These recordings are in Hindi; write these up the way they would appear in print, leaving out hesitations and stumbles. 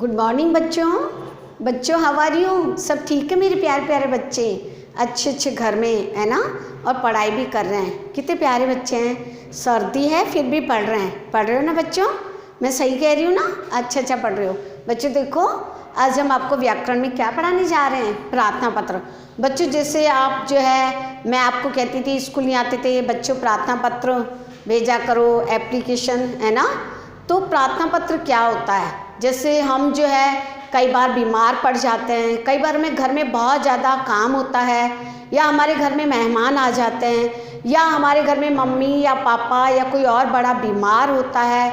गुड मॉर्निंग बच्चों हाउ आर यू। सब ठीक है मेरे प्यारे प्यारे बच्चे, अच्छे घर में है ना, और पढ़ाई भी कर रहे हैं। कितने प्यारे बच्चे हैं। सर्दी है फिर भी पढ़ रहे हो ना बच्चों। मैं सही कह रही हूँ ना। अच्छा पढ़ रहे हो बच्चों। देखो आज हम आपको व्याकरण में क्या पढ़ाने जा रहे हैं, प्रार्थना पत्र। बच्चों जैसे आप जो है, मैं आपको कहती थी स्कूल नहीं आते थे बच्चों, प्रार्थना पत्र भेजा करो, एप्लीकेशन है ना। तो प्रार्थना पत्र क्या होता है, जैसे हम जो है कई बार बीमार पड़ जाते हैं, कई बार हमें घर में बहुत ज़्यादा काम होता है, या हमारे घर में मेहमान आ जाते हैं, या हमारे घर में मम्मी या पापा या कोई और बड़ा बीमार होता है,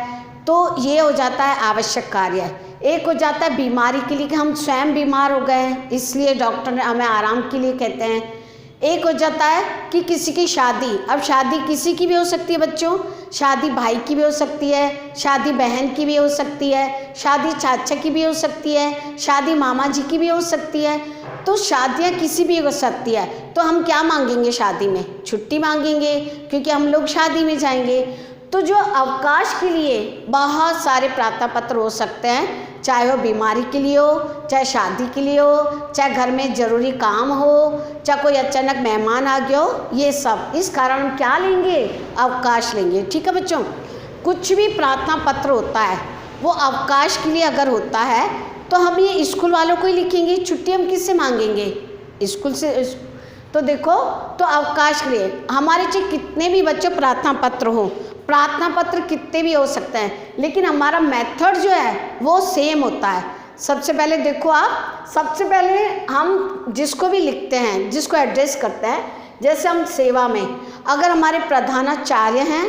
तो ये हो जाता है आवश्यक कार्य। एक हो जाता है बीमारी के लिए कि हम स्वयं बीमार हो गए इसलिए डॉक्टर ने हमें आराम के लिए कहते हैं। एक हो जाता है कि किसी की शादी, अब शादी किसी की भी हो सकती है बच्चों, शादी भाई की भी हो सकती है, शादी बहन की भी हो सकती है, शादी चाचा की भी हो सकती है, शादी मामा जी की भी हो सकती है। तो शादियाँ किसी भी हो सकती है। तो हम क्या मांगेंगे शादी में, छुट्टी मांगेंगे क्योंकि हम लोग शादी में जाएंगे। तो जो अवकाश के लिए बहुत सारे प्रार्थना पत्र हो सकते हैं, चाहे वो बीमारी के लिए हो, चाहे शादी के लिए हो, चाहे घर में ज़रूरी काम हो, चाहे कोई अचानक मेहमान आ गया हो, ये सब। इस कारण हम क्या लेंगे, अवकाश लेंगे। ठीक है बच्चों। कुछ भी प्रार्थना पत्र होता है वो अवकाश के लिए अगर होता है तो हम ये स्कूल वालों को ही लिखेंगे। छुट्टी हम किससे मांगेंगे, स्कूल से। तो देखो, तो अवकाश के लिए हमारे चाहे कितने भी बच्चों प्रार्थना पत्र हो, प्रार्थना पत्र कितने भी हो सकते हैं, लेकिन हमारा मेथड जो है वो सेम होता है। सबसे पहले देखो आप, सबसे पहले हम जिसको भी लिखते हैं, जिसको एड्रेस करते हैं, जैसे हम सेवा में अगर हमारे प्रधानाचार्य हैं,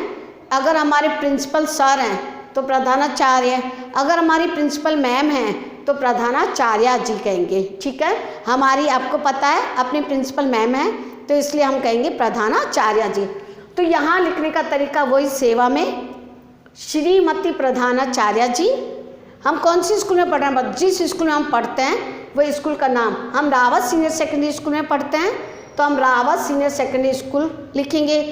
अगर हमारे प्रिंसिपल सर हैं तो प्रधानाचार्य, अगर हमारी प्रिंसिपल मैम हैं तो प्रधानाचार्या जी कहेंगे। ठीक है, हमारी आपको पता है अपनी प्रिंसिपल मैम है तो इसलिए हम कहेंगे प्रधानाचार्या जी। तो यहाँ लिखने का तरीका वही, सेवा में श्रीमती प्रधानाचार्या जी। हम कौन सी स्कूल में पढ़ रहे हैं, जिस स्कूल में हम पढ़ते हैं वही स्कूल का नाम। हम रावत सीनियर सेकेंडरी स्कूल में पढ़ते हैं तो हम रावत सीनियर सेकेंडरी स्कूल लिखेंगे।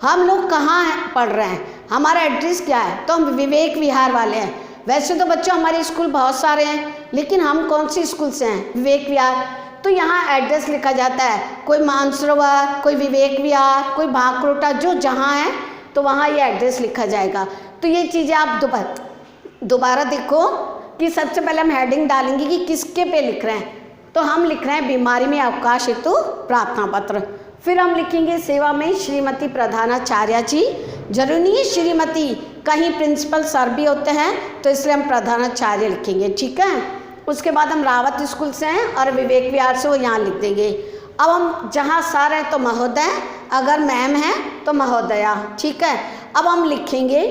हम लोग कहाँ पढ़ रहे हैं, हमारा एड्रेस क्या है, तो हम विवेक विहार वाले हैं। वैसे तो बच्चों हमारे स्कूल बहुत सारे हैं, लेकिन हम कौन सी स्कूल से हैं, विवेक विहार। तो यहाँ एड्रेस लिखा जाता है, कोई मानसरोवर, कोई विवेक विहार, कोई भाकरोटा, जो जहाँ है तो वहाँ ये एड्रेस लिखा जाएगा। तो ये चीज़ें आप दोबारा देखो कि सबसे पहले हम हेडिंग डालेंगे कि किसके पे लिख रहे हैं। तो हम लिख रहे हैं बीमारी में अवकाश हेतु प्रार्थना पत्र। फिर हम लिखेंगे सेवा में श्रीमती प्रधानाचार्या जी। जरूरी नहीं है श्रीमती, कहीं प्रिंसिपल सर भी होते हैं तो इसलिए हम प्रधानाचार्य लिखेंगे। ठीक है। उसके बाद हम रावत स्कूल से हैं और विवेक विहार से वो यहाँ लिख देंगे। अब हम जहाँ सर हैं तो महोदय, अगर मैम है तो महोदया। ठीक है। अब हम लिखेंगे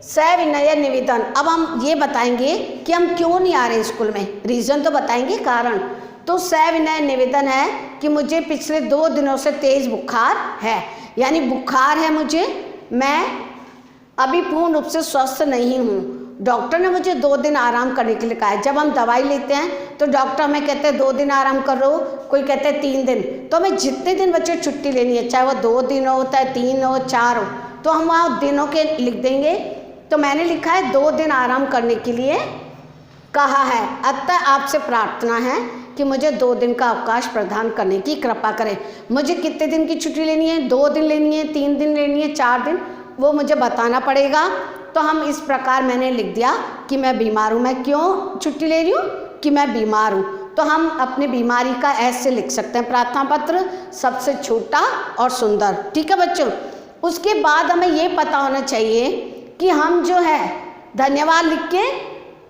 सविनय निवेदन। अब हम ये बताएंगे कि हम क्यों नहीं आ रहे स्कूल में, रीज़न तो बताएंगे, कारण। तो सविनय निवेदन है कि मुझे पिछले 2 दिनों से तेज़ बुखार है, यानी बुखार है मुझे, मैं अभी पूर्ण रूप से स्वस्थ नहीं हूँ। डॉक्टर ने मुझे 2 दिन आराम करने के लिए कहा है। जब हम दवाई लेते हैं तो डॉक्टर हमें कहते हैं 2 दिन आराम करो, कोई कहते हैं 3 दिन। तो हमें जितने दिन बच्चों छुट्टी लेनी है, चाहे वो 2 दिन हो, चाहे 3 हो, 4 हो, तो हम वहाँ दिनों के लिख देंगे। तो मैंने लिखा है 2 दिन आराम करने के लिए कहा है, अतः आपसे प्रार्थना है कि मुझे 2 दिन का अवकाश प्रदान करने की कृपा करें। मुझे कितने दिन की छुट्टी लेनी है, 2 दिन लेनी है, 3 दिन लेनी है, 4 दिन, वो मुझे बताना पड़ेगा। तो हम इस प्रकार मैंने लिख दिया कि मैं बीमार हूँ। मैं क्यों छुट्टी ले रही हूँ, कि मैं बीमार हूँ। तो हम अपनी बीमारी का ऐसे लिख सकते हैं प्रार्थना पत्र, सबसे छोटा और सुंदर। ठीक है बच्चों। उसके बाद हमें ये पता होना चाहिए कि हम जो है धन्यवाद लिख के,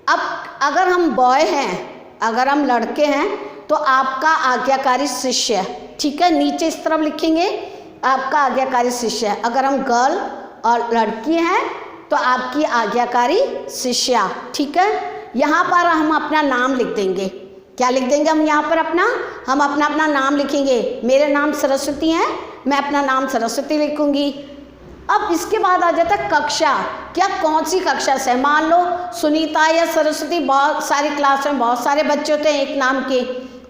अब अगर हम बॉय हैं, अगर हम लड़के हैं तो आपका आज्ञाकारी शिष्य। ठीक है, नीचे इस तरफ लिखेंगे आपका आज्ञाकारी शिष्य। अगर हम गर्ल और लड़की हैं तो आपकी आज्ञाकारी शिष्या। ठीक है। यहाँ पर हम अपना नाम लिख देंगे। क्या लिख देंगे हम यहाँ पर हम अपना नाम लिखेंगे। मेरे नाम सरस्वती हैं, मैं अपना नाम सरस्वती लिखूंगी। अब इसके बाद आ जाता है कक्षा। क्या कौन सी कक्षा से, मान लो सुनीता या सरस्वती, बहुत सारी क्लास में बहुत सारे बच्चे होते हैं एक नाम के,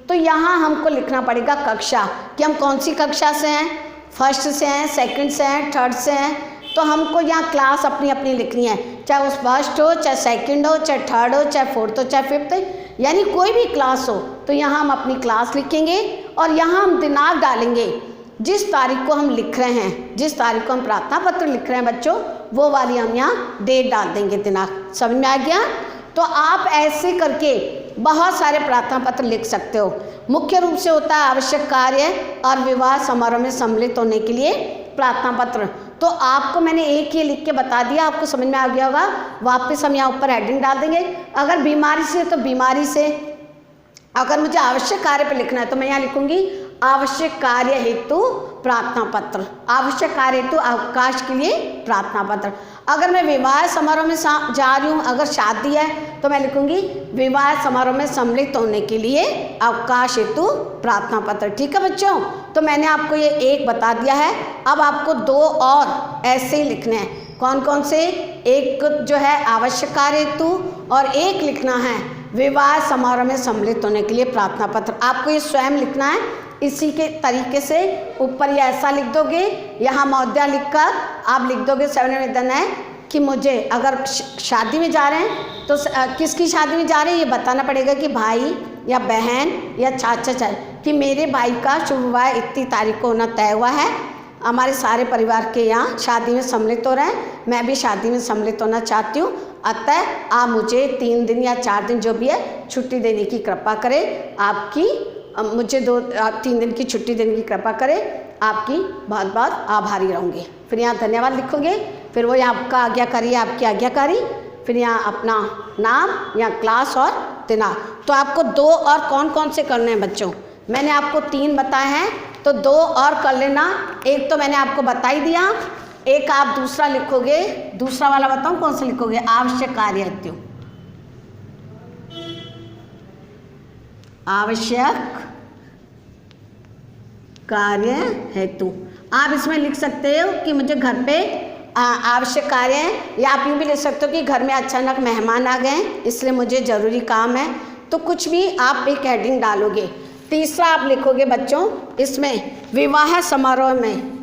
तो यहाँ हमको लिखना पड़ेगा कक्षा कि हम कौन सी कक्षा से हैं, फर्स्ट से हैं, सेकंड से हैं, थर्ड से हैं। तो हमको यहाँ क्लास अपनी अपनी लिखनी है, चाहे उस फर्स्ट हो, चाहे सेकंड हो, चाहे थर्ड हो, चाहे फोर्थ हो, चाहे फिफ्थ, यानी कोई भी क्लास हो। तो यहाँ हम अपनी क्लास लिखेंगे और यहाँ हम दिनांक डालेंगे, जिस तारीख को हम लिख रहे हैं, जिस तारीख को हम प्रार्थना पत्र लिख रहे हैं बच्चों, वो वाली हम यहाँ डेट डाल देंगे, दिनांक। समझ में आ गया? तो आप ऐसे करके बहुत सारे प्रार्थना पत्र लिख सकते हो। मुख्य रूप से होता है आवश्यक कार्य और विवाह समारोह में सम्मिलित होने के लिए प्रार्थना पत्र। तो आपको मैंने एक ये लिख के बता दिया, आपको समझ में आ गया होगा। वापस हम यहाँ ऊपर हेडिंग डाल देंगे। अगर बीमारी से तो बीमारी से, अगर मुझे आवश्यक कार्य पे लिखना है तो मैं यहाँ लिखूंगी आवश्यक कार्य हेतु प्रार्थना पत्र, आवश्यक कार्य हेतु अवकाश के लिए प्रार्थना पत्र। अगर मैं विवाह समारोह में जा रही हूँ, अगर शादी है तो मैं लिखूंगी विवाह समारोह में सम्मिलित होने के लिए अवकाश हेतु प्रार्थना पत्र। ठीक है बच्चों, तो मैंने आपको ये एक बता दिया है। अब आपको दो और ऐसे ही लिखने हैं। कौन कौन से? एक जो है आवश्यक कार्य हेतु और एक लिखना है विवाह समारोह में सम्मिलित होने के लिए प्रार्थना पत्र। आपको ये स्वयं लिखना है इसी के तरीके से। ऊपर ये ऐसा लिख दोगे, यहाँ महोदया लिखकर आप लिख दोगे 7 निवेदन है कि मुझे अगर शादी में जा रहे हैं तो किसकी शादी में जा रहे हैं ये बताना पड़ेगा कि भाई या बहन या चाचा चाचा, कि मेरे भाई का शुभ विवाह इतनी तारीख को होना तय हुआ है, हमारे सारे परिवार के यहाँ शादी में सम्मिलित हो रहे हैं, मैं भी शादी में सम्मिलित होना चाहती हूँ, अतः आप मुझे 3 दिन या 4 दिन जो भी है छुट्टी देने की कृपा करें। आपकी मुझे 2-3 दिन की छुट्टी देने की कृपा करें, आपकी बहुत बहुत आभारी रहूँगी। फिर यहाँ धन्यवाद लिखोगे, फिर वो यहाँ आपका आज्ञाकारी, आपकी आज्ञाकारी, फिर यहाँ अपना नाम, यहाँ क्लास और दिनांक। तो आपको 2 और कौन कौन से करने हैं बच्चों? मैंने आपको 3 बताए हैं, तो 2 और कर लेना। एक तो मैंने आपको बता ही दिया, एक आप दूसरा लिखोगे। दूसरा वाला बताऊँ कौन सा लिखोगे? आवश्यक कार्य हेतु, आवश्यक कार्य हेतु। आप इसमें लिख सकते हो कि मुझे घर पे आवश्यक कार्य है, या आप यूँ भी लिख सकते हो कि घर में अचानक मेहमान आ गए इसलिए मुझे ज़रूरी काम है। तो कुछ भी आप एक हेडिंग डालोगे। तीसरा आप लिखोगे बच्चों इसमें विवाह समारोह में,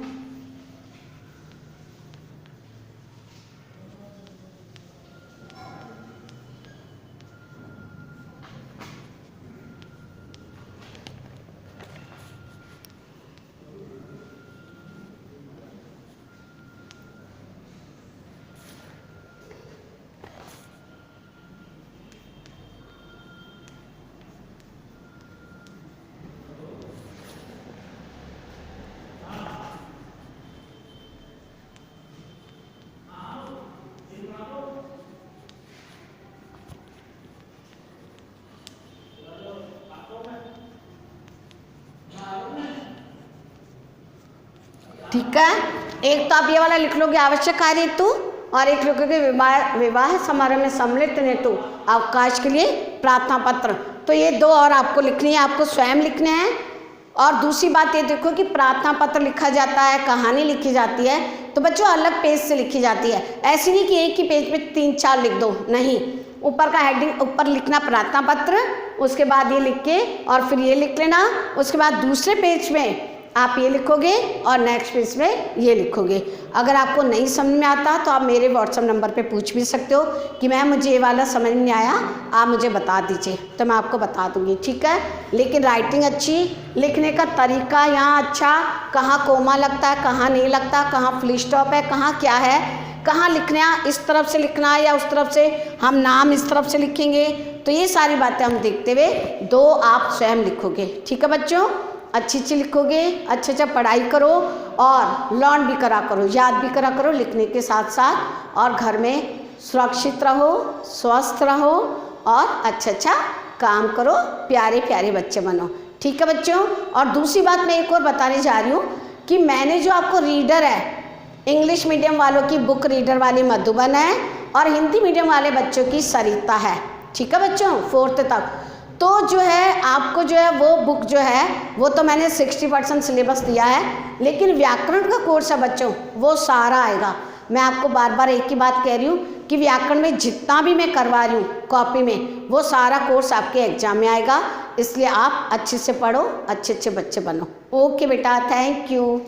ठीक है। एक तो आप ये वाला लिख लोगे आवश्यक कार्य हेतु, और एक लिखोगे विवाह समारोह में सम्मिलित हेतु अवकाश के लिए प्रार्थना पत्र। तो ये 2 और आपको लिखनी है, आपको स्वयं लिखने हैं। और दूसरी बात ये देखो कि प्रार्थना पत्र लिखा जाता है, कहानी लिखी जाती है तो बच्चों अलग पेज से लिखी जाती है। ऐसी नहीं कि एक ही पेज पे 3-4 लिख दो, नहीं। ऊपर का हेडिंग ऊपर लिखना प्रार्थना पत्र, उसके बाद ये लिख के और फिर ये लिख लेना, उसके बाद दूसरे पेज में आप ये लिखोगे और नेक्स्ट पेज में ये लिखोगे। अगर आपको नहीं समझ में आता तो आप मेरे व्हाट्सएप नंबर पे पूछ भी सकते हो कि मैम मुझे ये वाला समझ नहीं आया, आप मुझे बता दीजिए, तो मैं आपको बता दूंगी। ठीक है, लेकिन राइटिंग अच्छी, लिखने का तरीका यहाँ अच्छा, कहाँ कोमा लगता है, कहाँ नहीं लगता, कहाँ फुल स्टॉप है, कहाँ क्या है, कहाँ लिखना, इस तरफ से लिखना है या उस तरफ से, हम नाम इस तरफ से लिखेंगे, तो ये सारी बातें हम देखते हुए 2 आप स्वयं लिखोगे। ठीक है बच्चों, अच्छी लिखोगे, अच्छा पढ़ाई करो और लर्न भी करा करो, याद भी करा करो लिखने के साथ साथ, और घर में सुरक्षित रहो, स्वस्थ रहो और अच्छा काम करो, प्यारे प्यारे बच्चे बनो। ठीक है बच्चों। और दूसरी बात मैं एक और बताने जा रही हूँ कि मैंने जो आपको रीडर है, इंग्लिश मीडियम वालों की बुक रीडर वाली मधुबन है और हिंदी मीडियम वाले बच्चों की सरिता है। ठीक है बच्चों, 4th तक। तो जो है आपको जो है वो बुक जो है वो तो मैंने 60% सिलेबस दिया है, लेकिन व्याकरण का कोर्स है बच्चों वो सारा आएगा। मैं आपको बार बार एक ही बात कह रही हूँ कि व्याकरण में जितना भी मैं करवा रही हूँ कॉपी में, वो सारा कोर्स आपके एग्जाम में आएगा, इसलिए आप अच्छे से पढ़ो, अच्छे बच्चे बनो। ओके बेटा, थैंक यू।